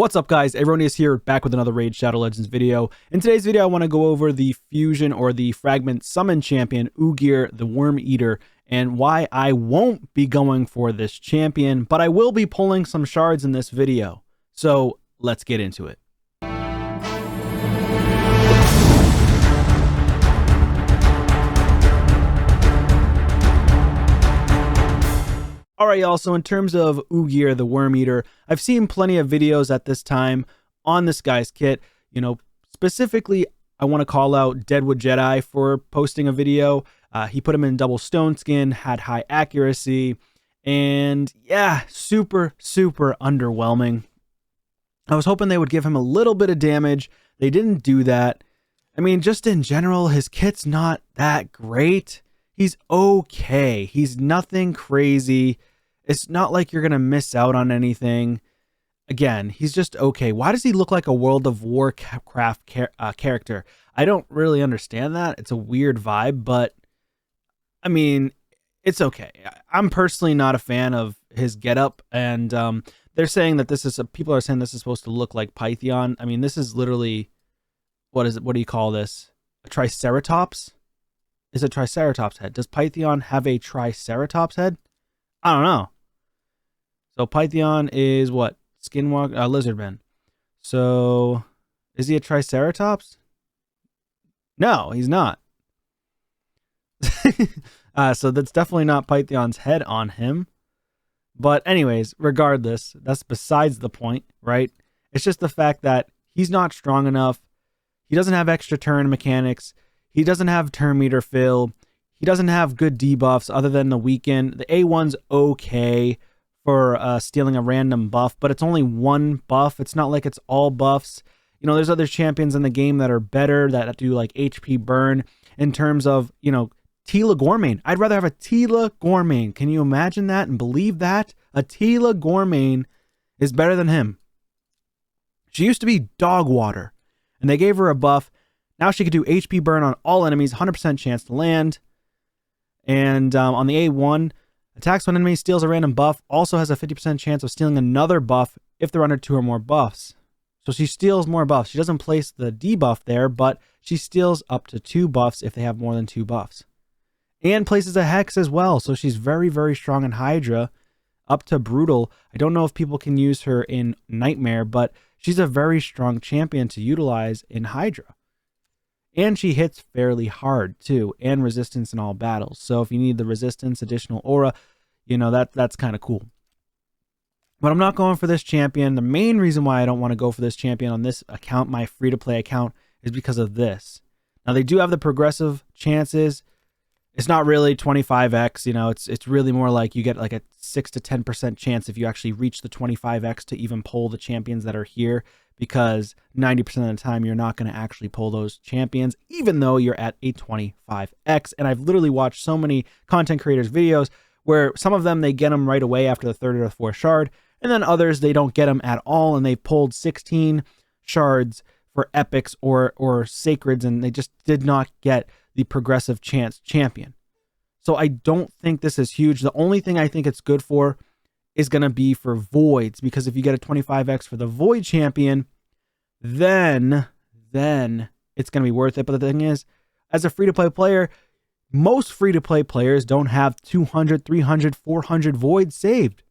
What's up, guys? Everyone is here, back with another Raid Shadow Legends video. In today's video, I want to go over the fusion or the fragment summon champion, Ugar the Worm Eater, and why I won't be going for this champion, but I will be pulling some shards in this video. So let's get into it. Alright, y'all, so in terms of Ugar the Worm Eater, I've seen plenty of videos at this time on this guy's kit. You know, specifically, I want to call out Deadwood Jedi for posting a video. He put him in double stone skin, had high accuracy, and yeah, super underwhelming. I was hoping they would give him a little bit of damage. They didn't do that. I mean, just in general, his kit's not that great. He's okay. He's nothing crazy. It's not like you're going to miss out on anything. Again, he's just okay. Why does he look like a World of Warcraft character? I don't really understand that. It's a weird vibe, but I mean, it's okay. I'm personally not a fan of his getup, and they're saying that this is people are saying this is supposed to look like Python. I mean, this is literally, what is it? What do you call this? A Triceratops? Is a Triceratops head. Does Python have a Triceratops head? I don't know. So Python is what? Skinwalker, Lizardman. So is he a Triceratops? No, he's not. So that's definitely not Python's head on him. But anyways, regardless, that's besides the point, right? It's just the fact that he's not strong enough. He doesn't have extra turn mechanics. He doesn't have turn meter fill. He doesn't have good debuffs other than the weaken. The A1's okay for stealing a random buff, but it's only one buff. It's not like it's all buffs. You know, there's other champions in the game that are better, that do like HP burn in terms of, you know, Tila Gormain. I'd rather have a Tila Gormain. Can you imagine that and believe that? A Tila Gormain is better than him. She used to be dog water, and they gave her a buff. Now she could do HP burn on all enemies, 100% chance to land. And on the A1, attacks when enemy steals a random buff, also has a 50% chance of stealing another buff if they're under 2 or more buffs. So she steals more buffs. She doesn't place the debuff there, but she steals up to 2 buffs if they have more than 2 buffs. And places a Hex as well, so she's very strong in Hydra, up to Brutal. I don't know if people can use her in Nightmare, but she's a very strong champion to utilize in Hydra. And she hits fairly hard too, and resistance in all battles. So if you need the resistance, additional aura, you know, that's kind of cool. But I'm not going for this champion. The main reason why I don't want to go for this champion on this account, my free-to-play account, is because of this. Now, they do have the progressive chances. It's not really 25x, you know, it's really more like you get like a 6 to 10% chance if you actually reach the 25x to even pull the champions that are here, because 90% of the time you're not going to actually pull those champions, even though you're at a 25x. And I've literally watched so many content creators' videos where some of them, they get them right away after the 3rd or the 4th shard, and then others, they don't get them at all, and they've pulled 16 shards for epics or sacreds, and they just did not get the progressive chance champion. So I don't think this is huge. The only thing I think it's good for is going to be for voids, because if you get a 25x for the void champion, then it's going to be worth it. But the thing is, as a free-to-play player, most free-to-play players don't have 200, 300, 400 voids saved.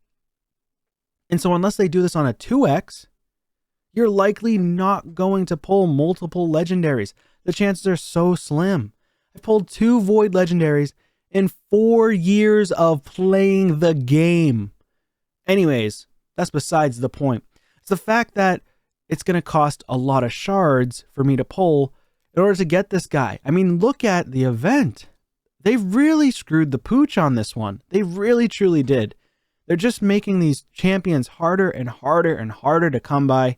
And so unless they do this on a 2x, you're likely not going to pull multiple legendaries. The chances are so slim. I pulled 2 void legendaries in 4 years of playing the game. Anyways, that's besides the point. It's the fact that it's going to cost a lot of shards for me to pull in order to get this guy. I mean, look at the event. They've really screwed the pooch on this one. They really, truly did. They're just making these champions harder and harder to come by.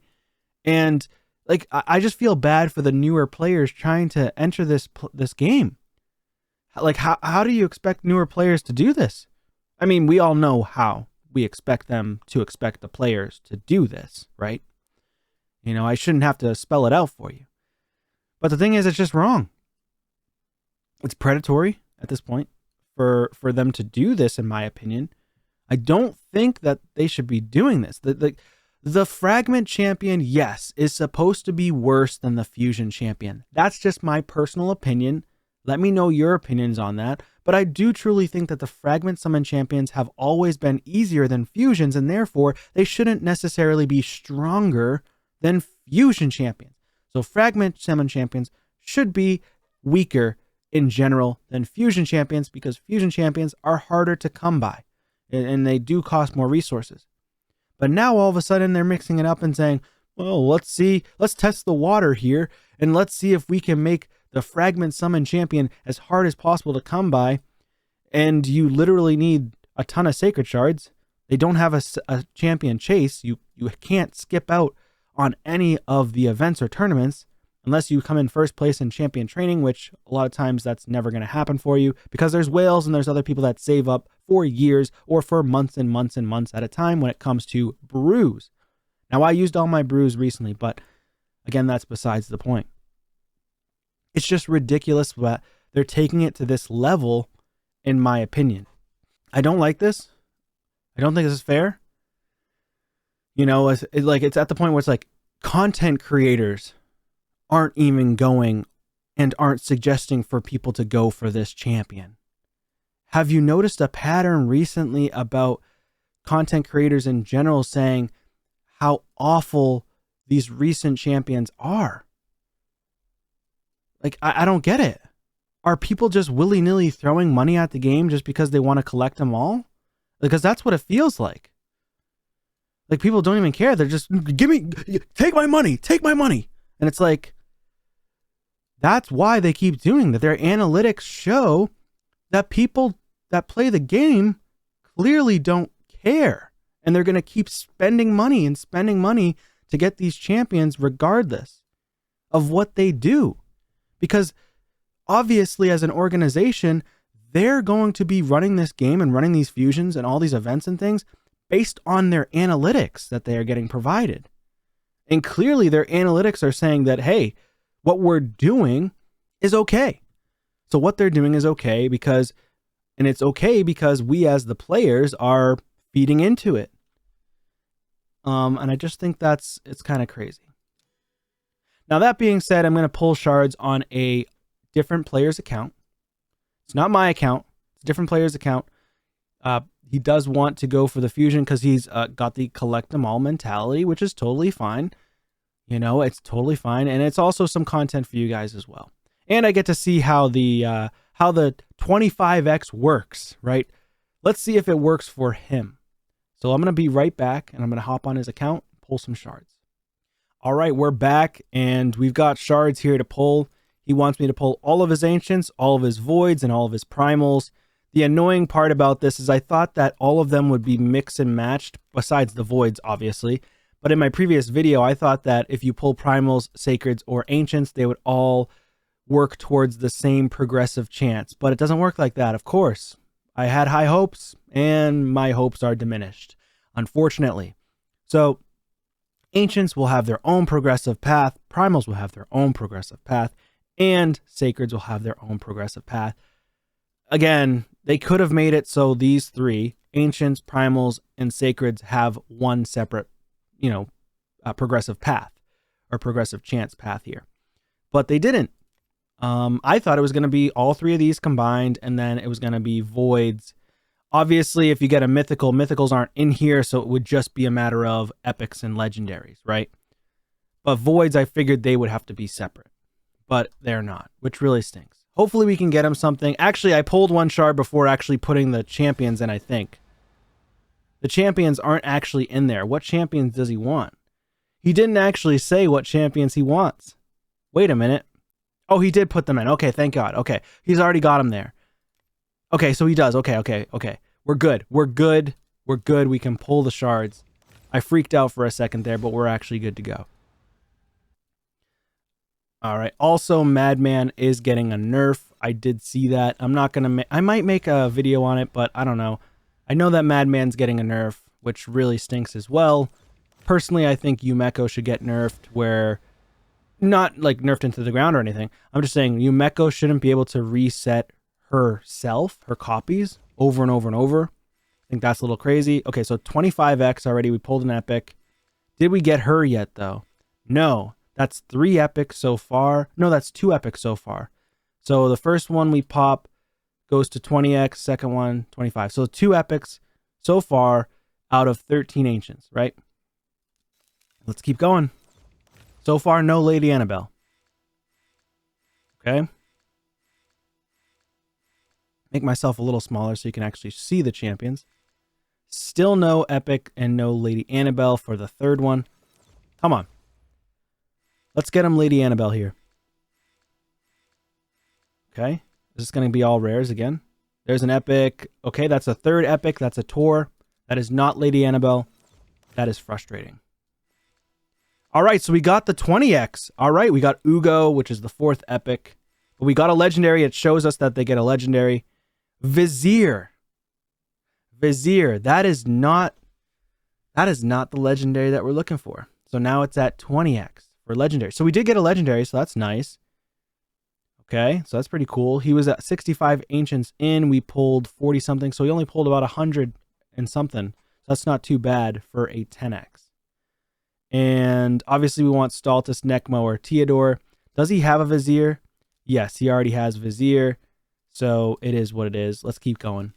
And like, I just feel bad for the newer players trying to enter this game. Like, how do you expect newer players to do this? I mean, we all know how we expect them to expect the players to do this, right? You know, I shouldn't have to spell it out for you. But the thing is, it's just wrong. It's predatory at this point for them to do this, in my opinion. I don't think that they should be doing this. The fragment champion, yes, is supposed to be worse than the fusion champion. That's just my personal opinion. Let me know your opinions on that. But I do truly think that the fragment summon champions have always been easier than fusions, and therefore they shouldn't necessarily be stronger than fusion champions. So fragment summon champions should be weaker in general than fusion champions, because fusion champions are harder to come by and they do cost more resources. But now all of a sudden they're mixing it up and saying, well, let's test the water here, and let's see if we can make the fragment summon champion as hard as possible to come by. And you literally need a ton of sacred shards. They don't have a champion chase. You can't skip out on any of the events or tournaments unless you come in first place in champion training, which a lot of times that's never going to happen for you, because there's whales and there's other people that save up for years or for months and months and months at a time when it comes to brews. Now, I used all my brews recently, but again, that's besides the point. It's just ridiculous that they're taking it to this level, in my opinion. I don't like this. I don't think this is fair. You know, it's at the point where it's like content creators aren't even going and aren't suggesting for people to go for this champion. Have you noticed a pattern recently about content creators in general saying how awful these recent champions are? Like, I don't get it. Are people just willy-nilly throwing money at the game just because they want to collect them all? Because that's what it feels like. Like, people don't even care. They're just, take my money. And it's like, that's why they keep doing that. Their analytics show that people that play the game clearly don't care. And they're going to keep spending money to get these champions regardless of what they do. Because obviously, as an organization, they're going to be running this game and running these fusions and all these events and things based on their analytics that they are getting provided. And clearly their analytics are saying that, hey, what we're doing is okay. So what they're doing is okay because we as the players are feeding into it. And I just think it's kind of crazy. Now, that being said, I'm going to pull shards on a different player's account. It's not my account. It's a different player's account. He does want to go for the fusion because he's got the collect them all mentality, which is totally fine. You know, it's totally fine. And it's also some content for you guys as well. And I get to see how the 25x works, right? Let's see if it works for him. So I'm going to be right back, and I'm going to hop on his account, pull some shards. All right, we're back, and we've got shards here to pull. He wants me to pull all of his ancients, all of his voids, and all of his primals. The annoying part about this is I thought that all of them would be mixed and matched, besides the voids, obviously. But in my previous video, I thought that if you pull primals, sacreds, or ancients, they would all work towards the same progressive chance. But it doesn't work like that, of course. I had high hopes, and my hopes are diminished, unfortunately. So ancients will have their own progressive path, primals will have their own progressive path, and sacreds will have their own progressive path. Again, they could have made it so these three, ancients, primals, and sacreds, have one separate, progressive path or progressive chance path here. But they didn't. I thought it was going to be all three of these combined, and then it was going to be voids. Obviously, if you get a mythical, mythicals aren't in here, so it would just be a matter of epics and legendaries, right? But voids, I figured they would have to be separate. But they're not, which really stinks. Hopefully we can get him something. Actually, I pulled one shard before actually putting the champions in, I think. The champions aren't actually in there. What champions does he want? He didn't actually say what champions he wants. Wait a minute. Oh, he did put them in. Okay, thank God. Okay, he's already got them there. Okay, so he does. Okay. We're good. We can pull the shards. I freaked out for a second there, but we're actually good to go. All right. Also, Madman is getting a nerf. I did see that. I'm not going to I might make a video on it, but I don't know. I know that Madman's getting a nerf, which really stinks as well. Personally, I think Yumeko should get nerfed, where not like nerfed into the ground or anything. I'm just saying Yumeko shouldn't be able to reset herself, her copies, over and over and over. I think that's a little crazy. Okay, so 25x already. We pulled an epic. Did we get her yet, though? No. That's 3 epics so far. No, that's 2 epics so far. So the first one we pop goes to 20x, second one, 25. So 2 epics so far out of 13 ancients, right? Let's keep going. So far, no Lady Annabelle. Okay. Make myself a little smaller so you can actually see the champions. Still no epic and no Lady Annabelle for the third one. Come on. Let's get him Lady Annabelle here. Okay. Is this going to be all rares again? There's an epic. Okay, that's a third epic. That's a Tor. That is not Lady Annabelle. That is frustrating. All right, so we got the 20x. All right, we got Ugo, which is the 4th epic. But we got a legendary. It shows us that they get a legendary. Vizier. Vizier. That is not the legendary that we're looking for. So now it's at 20x for legendary. So we did get a legendary, so that's nice. Okay, so that's pretty cool. He was at 65 ancients in. We pulled 40 something, so he only pulled about 100 and something. So that's not too bad for a 10x. And obviously we want Staltus, Necmo, or Theodore. Does he have a Vizier? Yes, he already has Vizier. So it is what it is. Let's keep going.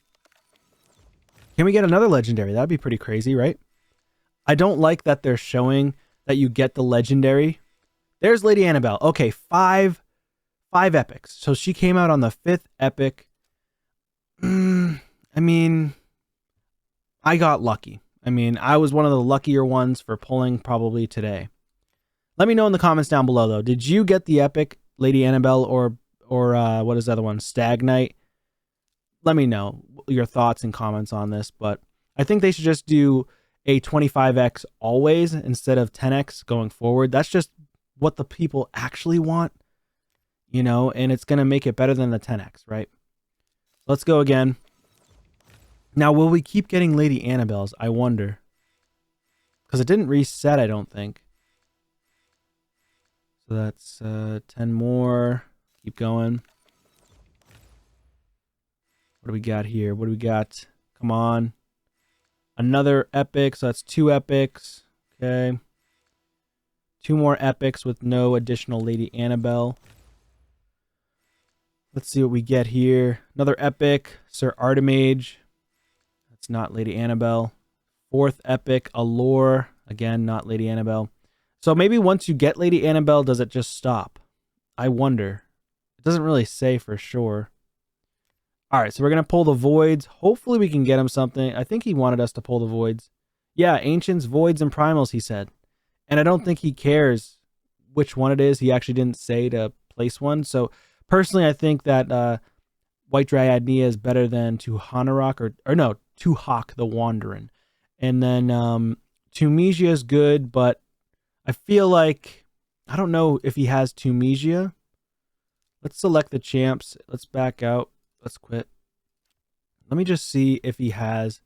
Can we get another legendary? That'd be pretty crazy, right? I don't like that they're showing that you get the legendary. There's Lady Annabelle. Okay, five epics. So she came out on the 5th epic. I mean, I got lucky. I mean, I was one of the luckier ones for pulling probably today. Let me know in the comments down below, though. Did you get the epic Lady Annabelle or what is the other one? Stag Knight? Let me know your thoughts and comments on this. But I think they should just do a 25x always instead of 10x going forward. That's just what the people actually want, you know, and it's going to make it better than the 10x, right? Let's go again. Now, will we keep getting Lady Annabelles? I wonder. Because it didn't reset, I don't think. So that's 10 more. Keep going. What do we got here? What do we got? Come on. Another epic. So that's 2 epics. Okay. 2 more epics with no additional Lady Annabelle. Let's see what we get here. Another epic. Sir Artemage. That's not Lady Annabelle. 4th epic. Allure. Again, not Lady Annabelle. So maybe once you get Lady Annabelle, does it just stop? I wonder. It doesn't really say for sure. All right, so we're going to pull the Voids. Hopefully we can get him something. I think he wanted us to pull the Voids. Yeah, Ancients, Voids, and Primals, he said. And I don't think he cares which one it is. He actually didn't say to place one. So personally, I think that White Dryad Nia is better than Tuhanarok or no, Tuhak the Wanderin. And then Tunisia is good, but I feel like, I don't know if he has Tunisia. Let's select the champs. Let's back out. Let's quit. Let me just see if he has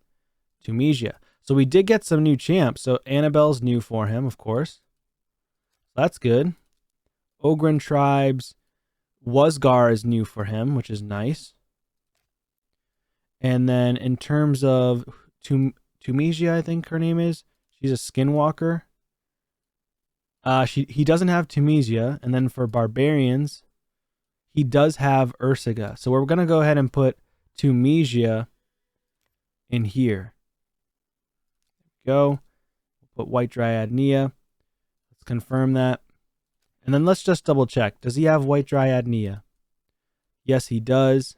Tunisia. So we did get some new champs. So Annabelle's new for him, of course. That's good. Ogren Tribes. Wasgar is new for him, which is nice. And then in terms of Tunisia, I think her name is. She's a skinwalker. He doesn't have Tunisia. And then for barbarians, he does have Ursiga. So we're going to go ahead and put Tunisia in here. Go. We'll put White Dryad Nia. Let's confirm that. And then let's just double check. Does he have White Dryad Nia? Yes, he does.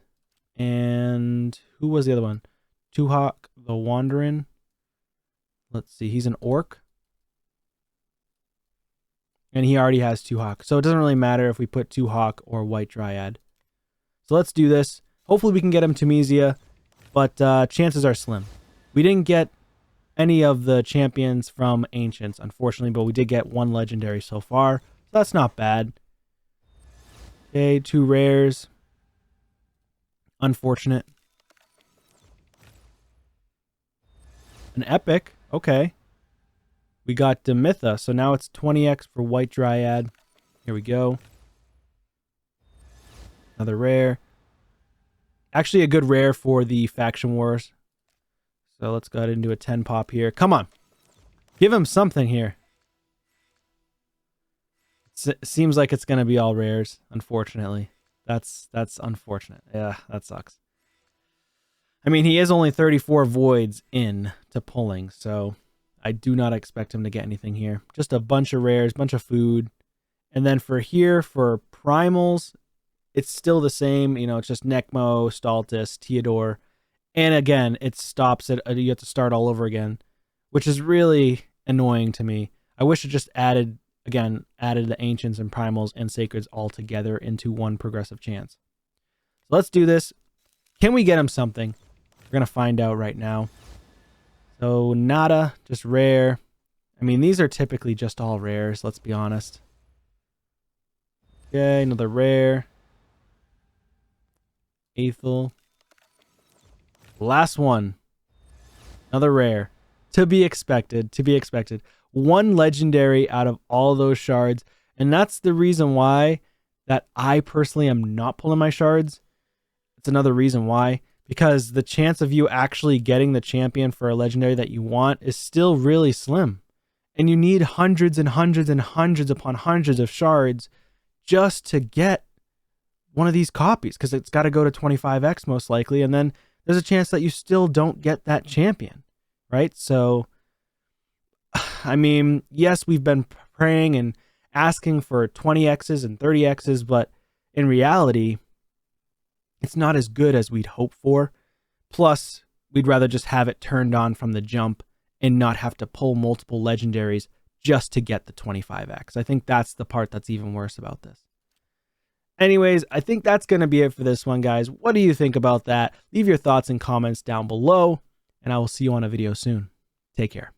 And who was the other one? Tuhak the Wanderin. Let's see. He's an orc. And he already has Tuhak. So it doesn't really matter if we put Tuhak or White Dryad. So let's do this. Hopefully we can get him Tunisia. But chances are slim. We didn't get any of the champions from Ancients, unfortunately. But we did get 1 legendary so far. So that's not bad. Okay, 2 rares. Unfortunate. An epic. Okay. We got Demitha, so now it's 20x for White Dryad. Here we go. Another rare. Actually a good rare for the Faction Wars. So let's go ahead and do a 10 pop here. Come on. Give him something here. seems like it's going to be all rares, unfortunately. That's unfortunate. Yeah, that sucks. I mean, he is only 34 voids in to pulling, so I do not expect him to get anything here. Just a bunch of rares, bunch of food. And then for here, for primals, it's still the same. You know, it's just Necmo, Staltis, Theodore. And again, it stops it. You have to start all over again, which is really annoying to me. I wish it just added the Ancients and Primals and Sacreds all together into one progressive chance. So let's do this. Can we get him something? We're going to find out right now. So nada, just rare. I mean, these are typically just all rares, let's be honest. Okay, another rare. Aethel. Last one. Another rare. To be expected, to be expected. One legendary out of all those shards. And that's the reason why that I personally am not pulling my shards. It's another reason why. Because the chance of you actually getting the champion for a legendary that you want is still really slim. And you need hundreds and hundreds and hundreds upon hundreds of shards just to get one of these copies. Because it's got to go to 25x most likely. And then there's a chance that you still don't get that champion. Right? So, I mean, yes, we've been praying and asking for 20x's and 30x's. But in reality, it's not as good as we'd hope for. Plus, we'd rather just have it turned on from the jump and not have to pull multiple legendaries just to get the 25x. I think that's the part that's even worse about this. Anyways, I think that's going to be it for this one, guys. What do you think about that? Leave your thoughts and comments down below, and I will see you on a video soon. Take care.